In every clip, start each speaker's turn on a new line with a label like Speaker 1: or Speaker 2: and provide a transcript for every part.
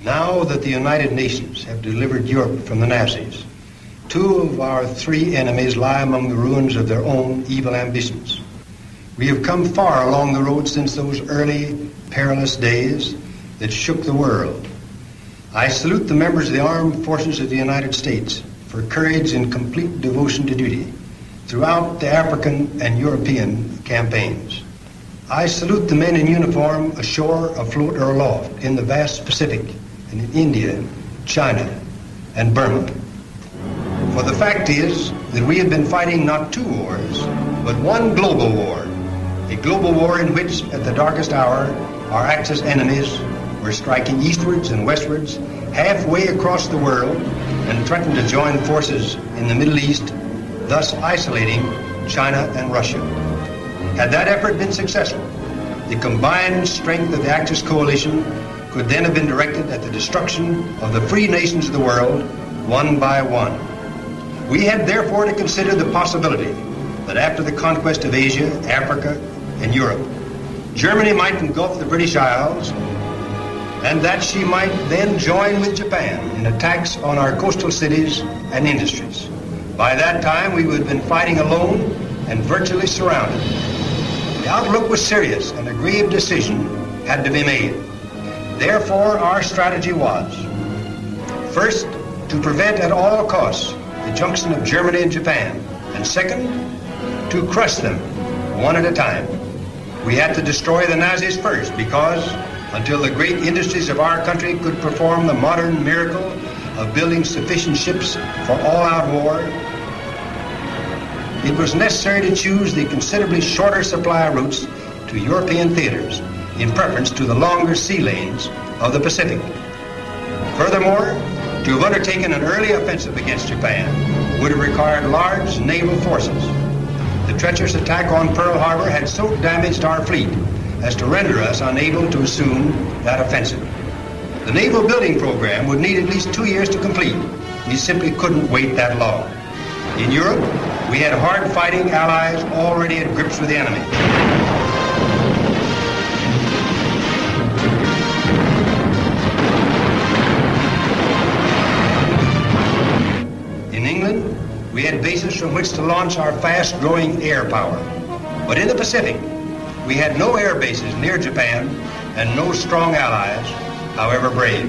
Speaker 1: Now that the United Nations have delivered Europe from the Nazis, two of our three enemies lie among the ruins of their own evil ambitions. We have come far along the road since those early, perilous days that shook the world. I salute the members of the armed forces of the United States for courage and complete devotion to duty throughout the African and European campaigns. I salute the men in uniform ashore, afloat, or aloft in the vast Pacific and in India, China, and Burma. For the fact is that we have been fighting not two wars, but one global war, a global war in which, at the darkest hour, our Axis enemies were striking eastwards and westwards, halfway across the world, and threatened to join forces in the Middle East, thus isolating China and Russia. Had that effort been successful, the combined strength of the Axis coalition could then have been directed at the destruction of the free nations of the world, one by one. We had therefore to consider the possibility that after the conquest of Asia, Africa, and Europe, Germany might engulf the British Isles, and that she might then join with Japan in attacks on our coastal cities and industries. By that time, we would have been fighting alone and virtually surrounded. The outlook was serious, and a grave decision had to be made. Therefore, our strategy was, first, to prevent at all costs the junction of Germany and Japan, and second, to crush them one at a time. We had to destroy the Nazis first because, until the great industries of our country could perform the modern miracle of building sufficient ships for all-out war, it was necessary to choose the considerably shorter supply routes to European theaters in preference to the longer sea lanes of the Pacific. Furthermore, to have undertaken an early offensive against Japan would have required large naval forces. The treacherous attack on Pearl Harbor had so damaged our fleet as to render us unable to assume that offensive. The naval building program would need at least 2 years to complete. We simply couldn't wait that long. In Europe, we had hard-fighting allies already at grips with the enemy. In England, we had bases from which to launch our fast-growing air power. But in the Pacific, we had no air bases near Japan and no strong allies, however brave.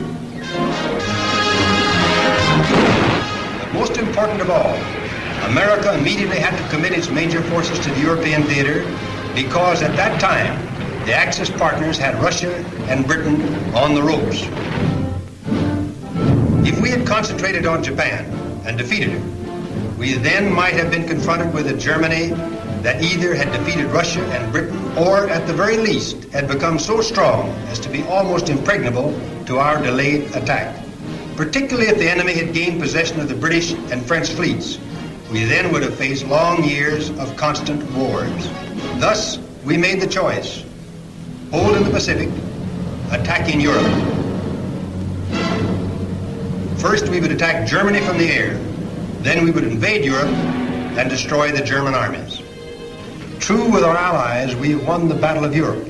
Speaker 1: But most important of all, America immediately had to commit its major forces to the European theater because at that time, the Axis partners had Russia and Britain on the ropes. If we had concentrated on Japan and defeated it, we then might have been confronted with a Germany that either had defeated Russia and Britain or, at the very least, had become so strong as to be almost impregnable to our delayed attack. Particularly if the enemy had gained possession of the British and French fleets, we then would have faced long years of constant wars. Thus, we made the choice: hold in the Pacific, attack in Europe. First, we would attack Germany from the air. Then we would invade Europe and destroy the German armies. True, with our allies, we have won the Battle of Europe.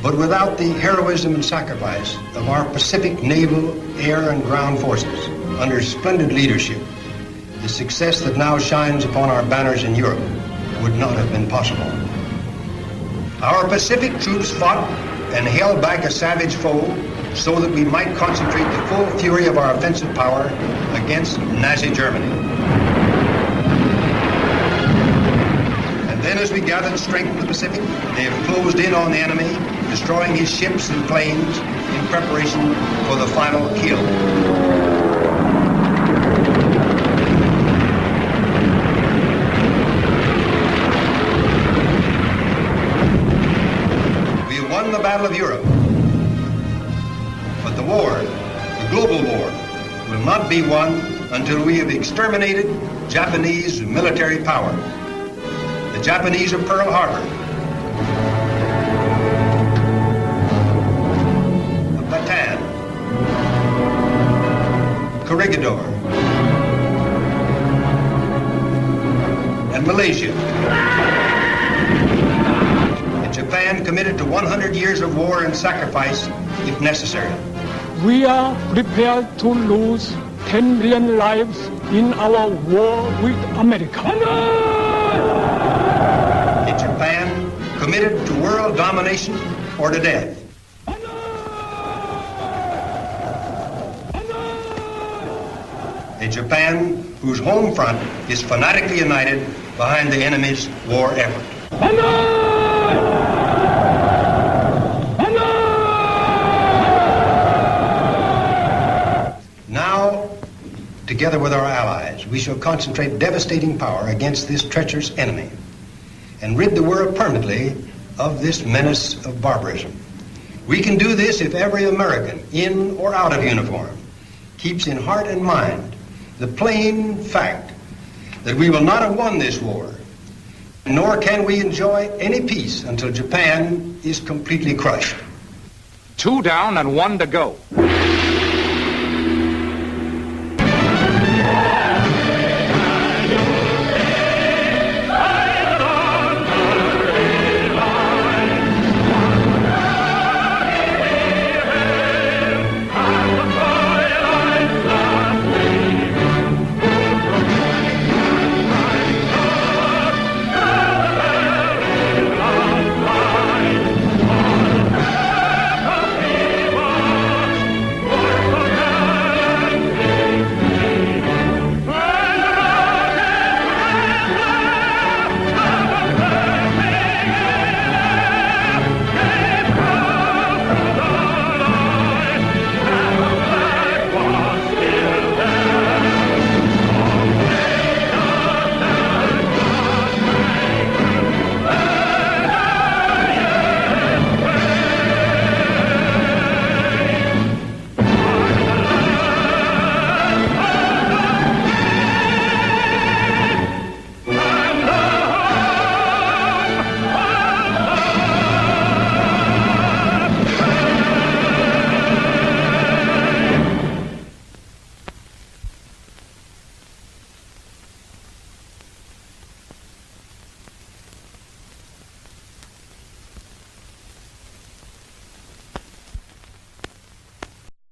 Speaker 1: But without the heroism and sacrifice of our Pacific naval, air, and ground forces, under splendid leadership, the success that now shines upon our banners in Europe would not have been possible. Our Pacific troops fought and held back a savage foe so that we might concentrate the full fury of our offensive power against Nazi Germany. And then as we gathered strength in the Pacific, they have closed in on the enemy, destroying his ships and planes in preparation for the final kill. The Battle of Europe. But the war, the global war, will not be won until we have exterminated Japanese military power. The Japanese of Pearl Harbor, of Bataan, Corregidor, and Malaysia. Japan committed to 100 years of war and sacrifice if necessary.
Speaker 2: We are prepared to lose 10 million lives in our war with America.
Speaker 1: A Japan committed to world domination or to death. A Japan whose home front is fanatically united behind the enemy's war effort. Now, together with our allies, we shall concentrate devastating power against this treacherous enemy and rid the world permanently of this menace of barbarism. We can do this if every American, in or out of uniform, keeps in heart and mind the plain fact that we will not have won this war, nor can we enjoy any peace until Japan is completely crushed.
Speaker 3: 2 down and 1 to go.